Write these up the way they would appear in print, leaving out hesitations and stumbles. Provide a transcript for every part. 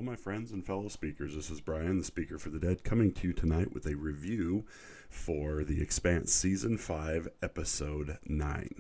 my friends and fellow speakers. This is Brian, the Speaker for the Dead, coming to you tonight with a review for the Expanse Season 5, Episode 9,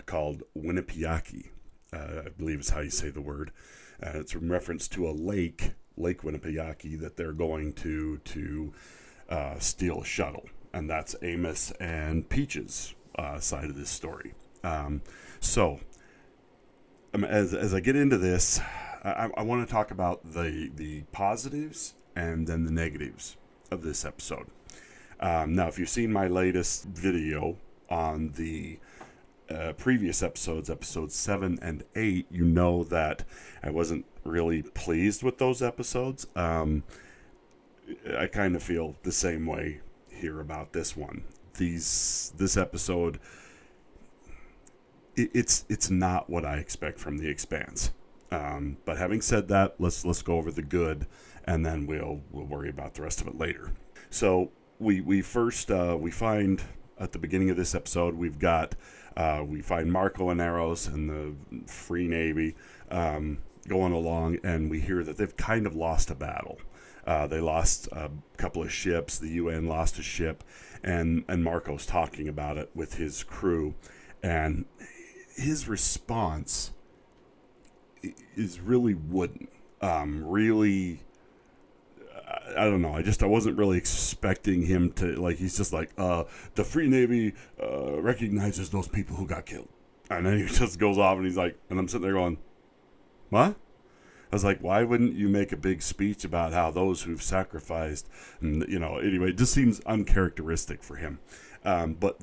called Winnipesaukee. I believe is how you say the word. It's in reference to a Lake Winnipesaukee, that they're going to steal a shuttle. And that's Amos and Peach's side of this story. As I get into this, I want to talk about the positives and then the negatives of this episode. Now, if you've seen my latest video on the previous episodes, episodes 7 and 8, you know that I wasn't really pleased with those episodes. I kind of feel the same way here about this one. This episode, it's not what I expect from the Expanse. But having said that, let's go over the good, and then we'll worry about the rest of it later. So we find at the beginning of this episode we find Marco and Eros and the Free Navy going along, and we hear that they've kind of lost a battle. They lost a couple of ships. The UN lost a ship, and Marco's talking about it with his crew, and his response is really wooden. Really, I don't know. I wasn't really expecting him to, he's just like, the Free Navy recognizes those people who got killed. And then he just goes off and he's like, and I'm sitting there going, what? I was like, why wouldn't you make a big speech about how those who've sacrificed, and, anyway, it just seems uncharacteristic for him. But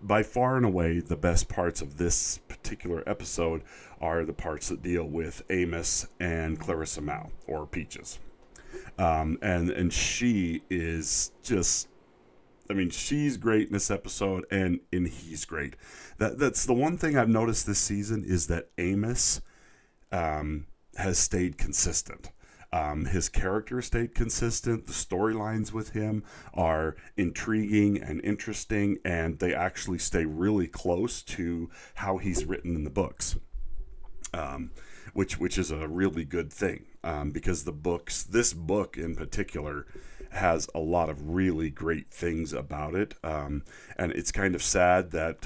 by far and away, the best parts of this particular episode are the parts that deal with Amos and Clarissa Mao, or Peaches. And she is just, she's great in this episode, and he's great. That's the one thing I've noticed this season, is that Amos has stayed consistent. His character stayed consistent. The storylines with him are intriguing and interesting, and they actually stay really close to how he's written in the books, which is a really good thing, because this book in particular has a lot of really great things about it, and it's kind of sad that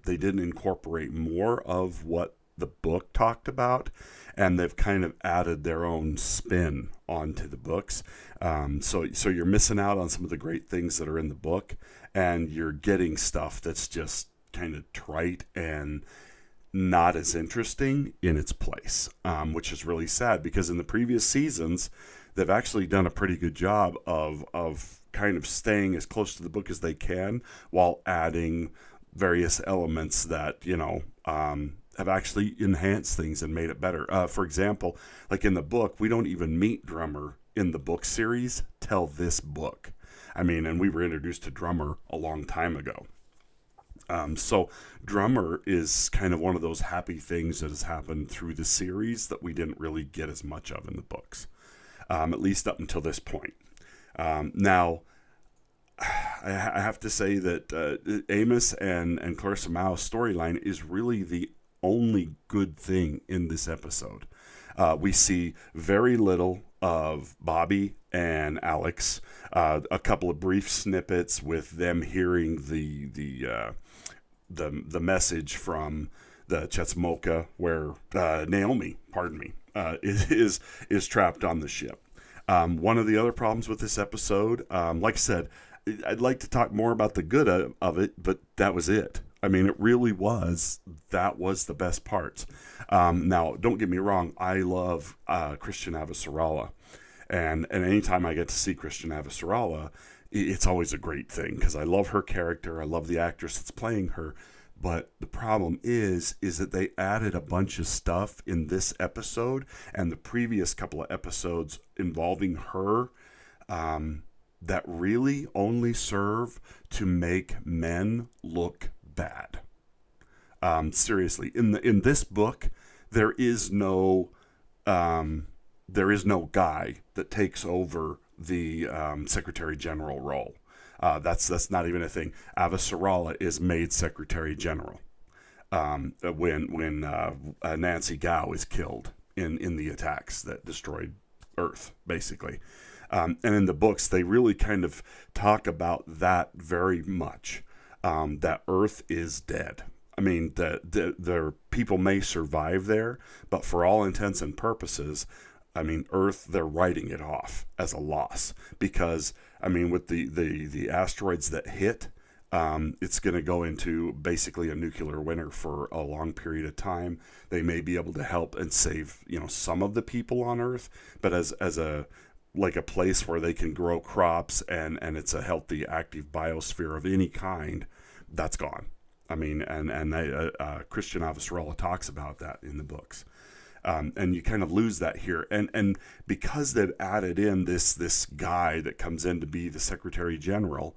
they didn't incorporate more of what the book talked about, and they've kind of added their own spin onto the books. So you're missing out on some of the great things that are in the book, and you're getting stuff that's just kind of trite and not as interesting in its place, which is really sad, because in the previous seasons, they've actually done a pretty good job of kind of staying as close to the book as they can while adding various elements that, have actually enhanced things and made it better. For example, like in the book, we don't even meet Drummer in the book series till this book. And we were introduced to Drummer a long time ago. So Drummer is kind of one of those happy things that has happened through the series that we didn't really get as much of in the books, at least up until this point. Now, I have to say that Amos and Clarissa Mao's storyline is really the only good thing in this episode. We see very little of Bobby and Alex. A couple of brief snippets with them hearing the message from the Chetzemoka, where Naomi, is trapped on the ship. One of the other problems with this episode, like I said, I'd like to talk more about the good of it, but that was it. It really was. That was the best part. Now, don't get me wrong. I love Christian Avasarala. And anytime I get to see Christian Avasarala, it's always a great thing, because I love her character. I love the actress that's playing her. But the problem is that they added a bunch of stuff in this episode and the previous couple of episodes involving her that really only serve to make men look bad. Seriously, in this book, there is no guy that takes over the Secretary General role. That's not even a thing. Avasarala is made Secretary General when Nancy Gao is killed in the attacks that destroyed Earth, basically. And in the books, they really kind of talk about that very much, that Earth is dead. I mean, the people may survive there, but for all intents and purposes, I mean, Earth, they're writing it off as a loss because, I mean, with the asteroids that hit, it's going to go into basically a nuclear winter for a long period of time. They may be able to help and save, some of the people on Earth, but as a like a place where they can grow crops and it's a healthy, active biosphere of any kind, that's gone. I mean, and Christian Avasarala talks about that in the books. And you kind of lose that here. And because they've added in this guy that comes in to be the Secretary General,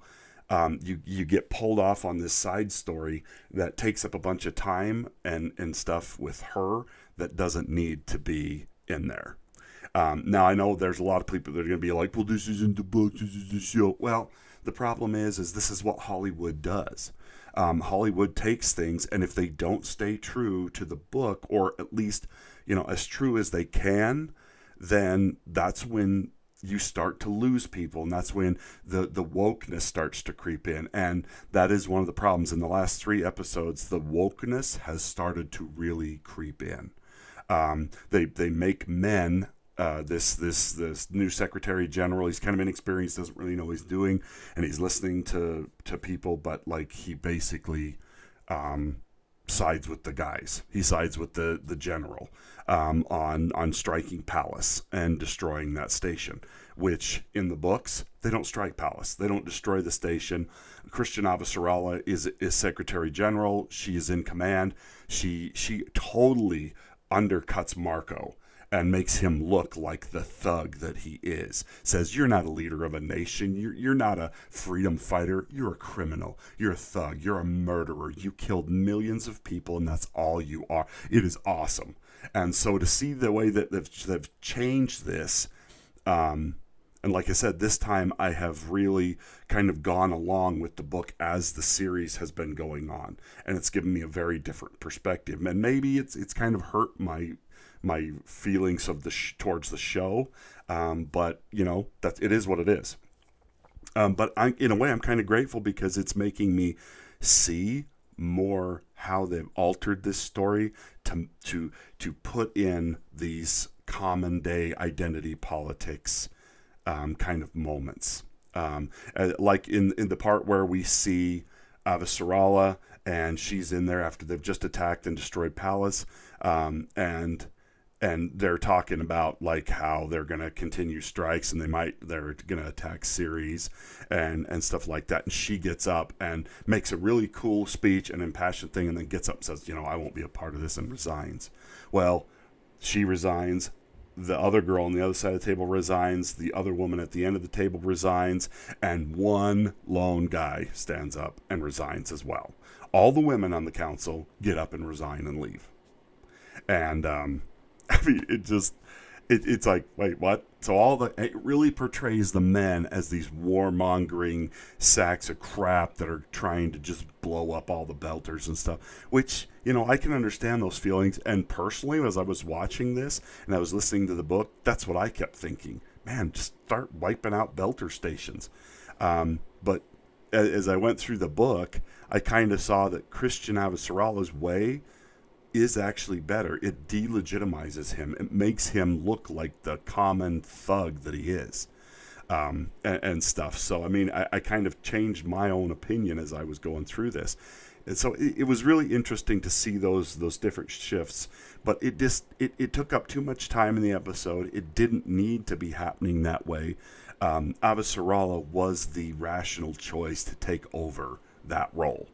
you get pulled off on this side story that takes up a bunch of time and stuff with her that doesn't need to be in there. Now, I know there's a lot of people that are going to be like, well, this isn't the book, this is the show. Well, the problem is this is what Hollywood does. Hollywood takes things, and if they don't stay true to the book, or at least, as true as they can, then that's when you start to lose people, and that's when the wokeness starts to creep in. And that is one of the problems. In the last 3 episodes, the wokeness has started to really creep in. They make men, this new Secretary General, he's kind of inexperienced, doesn't really know what he's doing, and he's listening to people, but like he basically sides with the guys. He sides with the general on striking Palace and destroying that station, which in the books, they don't strike Palace. They don't destroy the station. Christian Avasarala is Secretary General. She is in command. She totally undercuts Marco and makes him look like the thug that he is. Says, you're not a leader of a nation. You're not a freedom fighter. You're a criminal. You're a thug. You're a murderer. You killed millions of people, and that's all you are. It is awesome. And so to see the way that they've changed this, and like I said, this time I have really kind of gone along with the book as the series has been going on. And it's given me a very different perspective. And maybe it's kind of hurt my feelings of towards the show, but it is what it is. But in a way, I'm kind of grateful because it's making me see more how they've altered this story to put in these common day identity politics kind of moments, like in the part where we see Avasarala and she's in there after they've just attacked and destroyed Palace, and they're talking about like how they're going to continue strikes and they're going to attack Ceres and stuff like that. And she gets up and makes a really cool speech and impassioned thing, and then gets up and says, I won't be a part of this, and resigns. Well, she resigns. The other girl on the other side of the table resigns. The other woman at the end of the table resigns. And one lone guy stands up and resigns as well. All the women on the council get up and resign and leave. And, I mean, it's like, wait, what? So it really portrays the men as these warmongering sacks of crap that are trying to just blow up all the belters and stuff, which, I can understand those feelings. And personally, as I was watching this and I was listening to the book, that's what I kept thinking. Man, just start wiping out belter stations. But as I went through the book, I kind of saw that Christian Avasarala's way is actually better. It delegitimizes him. It makes him look like the common thug that he is, and stuff. So, I mean, I kind of changed my own opinion as I was going through this. And so it was really interesting to see those different shifts, but it took up too much time in the episode. It didn't need to be happening that way. Avasarala was the rational choice to take over that role.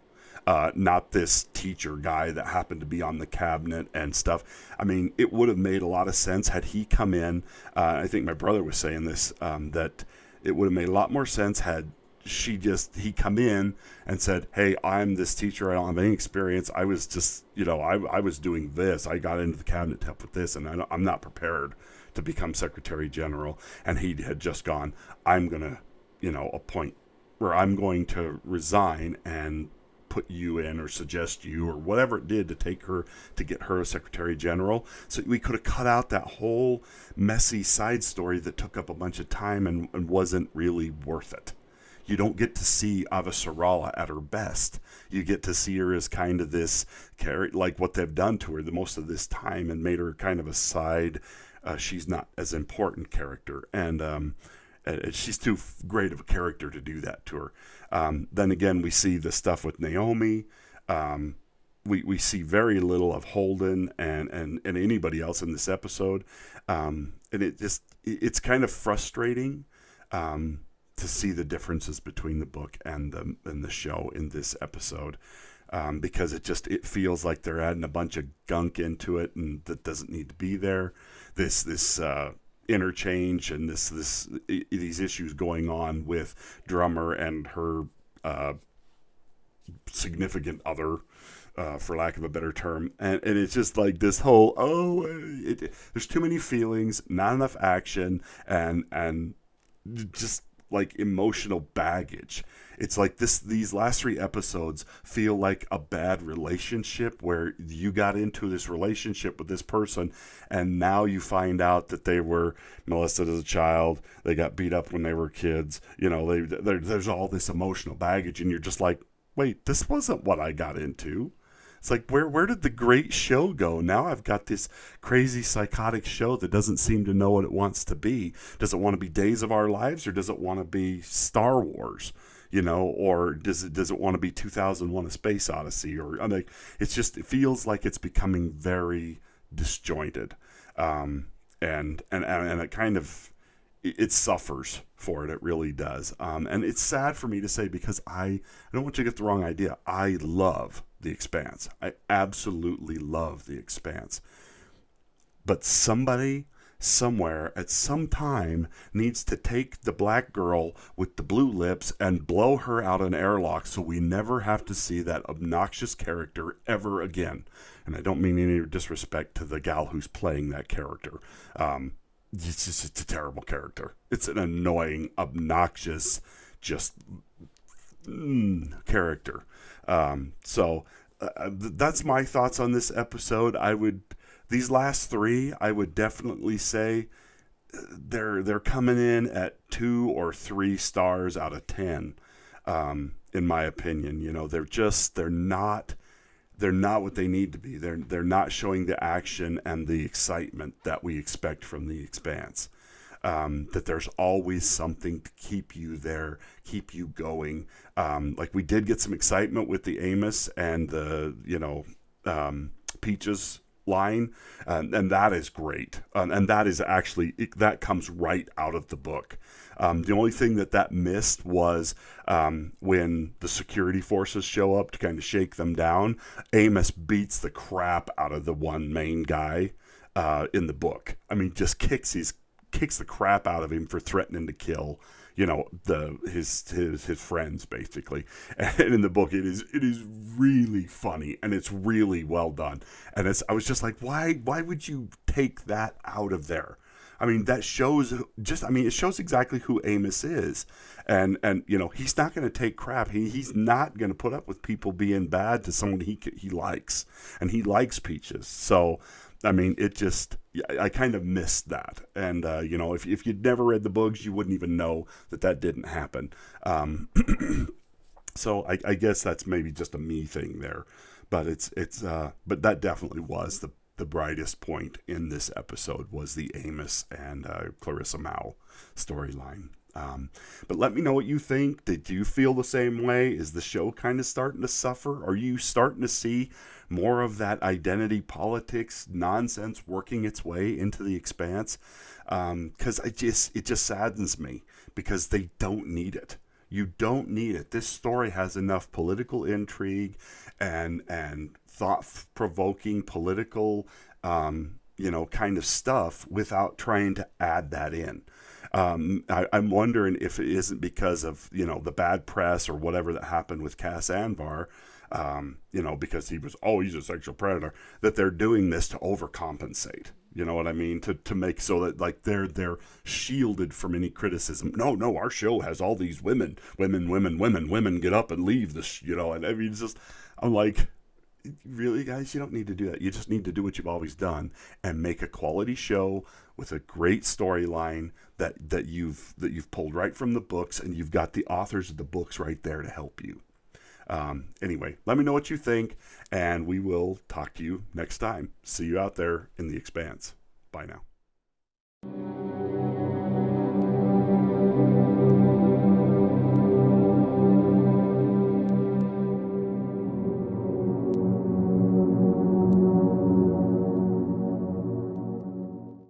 Not this teacher guy that happened to be on the cabinet and stuff. I mean, it would have made a lot of sense had he come in. I think my brother was saying this, that it would have made a lot more sense had he come in and said, hey, I'm this teacher. I don't have any experience. I was just, I was doing this. I got into the cabinet to help with this, and I'm not prepared to become Secretary General. And he had just gone, I'm going to, appoint, or I'm going to resign and put you in or suggest you or whatever it did to take her to get her a secretary general. So we could have cut out that whole messy side story that took up a bunch of time and wasn't really worth it. You don't get to see Avasarala at her best. You get to see her as kind of this character, like what they've done to her the most of this time and made her kind of a side. She's not as important character, and she's too great of a character to do that to her. Then again, we see the stuff with Naomi. We see very little of Holden and anybody else in this episode, and it's kind of frustrating. To see the differences between the book and the show in this episode, because it feels like they're adding a bunch of gunk into it, and that doesn't need to be there. This interchange and these issues going on with Drummer and her significant other, for lack of a better term, and it's just like this whole there's too many feelings, not enough action, and just like emotional baggage. It's like these last 3 episodes feel like a bad relationship where you got into this relationship with this person and now you find out that they were molested as a child, they got beat up when they were kids, there's all this emotional baggage, and you're just like, wait, this wasn't what I got into. It's like, where did the great show go? Now I've got this crazy psychotic show that doesn't seem to know what it wants to be. Does it want to be Days of Our Lives, or does it want to be Star Wars? Or does it want to be 2001: A Space Odyssey? Or it feels like it's becoming very disjointed, and it kind of it suffers for it. It really does, and it's sad for me to say, because I don't want you to get the wrong idea. I love The Expanse. I absolutely love The Expanse. But somebody, somewhere, at some time, needs to take the black girl with the blue lips and blow her out an airlock so we never have to see that obnoxious character ever again. And I don't mean any disrespect to the gal who's playing that character. It's a terrible character. It's an annoying, obnoxious, just character. That's my thoughts on this episode. These last 3, I would definitely say they're coming in at 2 or 3 stars out of 10, in my opinion. They're not what they need to be. They're not showing the action and the excitement that we expect from The Expanse. That there's always something to keep you there, keep you going. Like we did get some excitement with the Amos and the Peaches line, and that is great. And that is actually that comes right out of the book. The only thing that missed was when the security forces show up to kind of shake them down. Amos beats the crap out of the one main guy in the book. I mean, just kicks the crap out of him for threatening to kill, his friends, basically. And in the book, it is really funny, and it's really well done. And I was just like, why would you take that out of there? I mean, that shows it shows exactly who Amos is. And he's not going to take crap. He's not going to put up with people being bad to someone he likes. And he likes Peaches. So, I mean, I kind of missed that. And, if you'd never read the books, you wouldn't even know that didn't happen. So I guess that's maybe just a me thing there. But but that definitely was the brightest point in this episode, was the Amos and Clarissa Mao storyline. But let me know what you think. Did you feel the same way? Is the show kind of starting to suffer? Are you starting to see more of that identity politics nonsense working its way into The Expanse? Because it just saddens me, because they don't need it. You don't need it. This story has enough political intrigue and thought-provoking political, kind of stuff without trying to add that in. I'm wondering if it isn't because of, the bad press or whatever that happened with Cass Anvar, because he's a sexual predator, that they're doing this to overcompensate. You know what I mean? To make so that like they're shielded from any criticism. No, our show has all these women get up and leave this. You know, and I mean, it's just I'm like, really, guys, you don't need to do that. You just need to do what you've always done and make a quality show with a great storyline that you've pulled right from the books, and you've got the authors of the books right there to help you. Anyway, let me know what you think, and we will talk to you next time. See you out there in the Expanse. Bye now.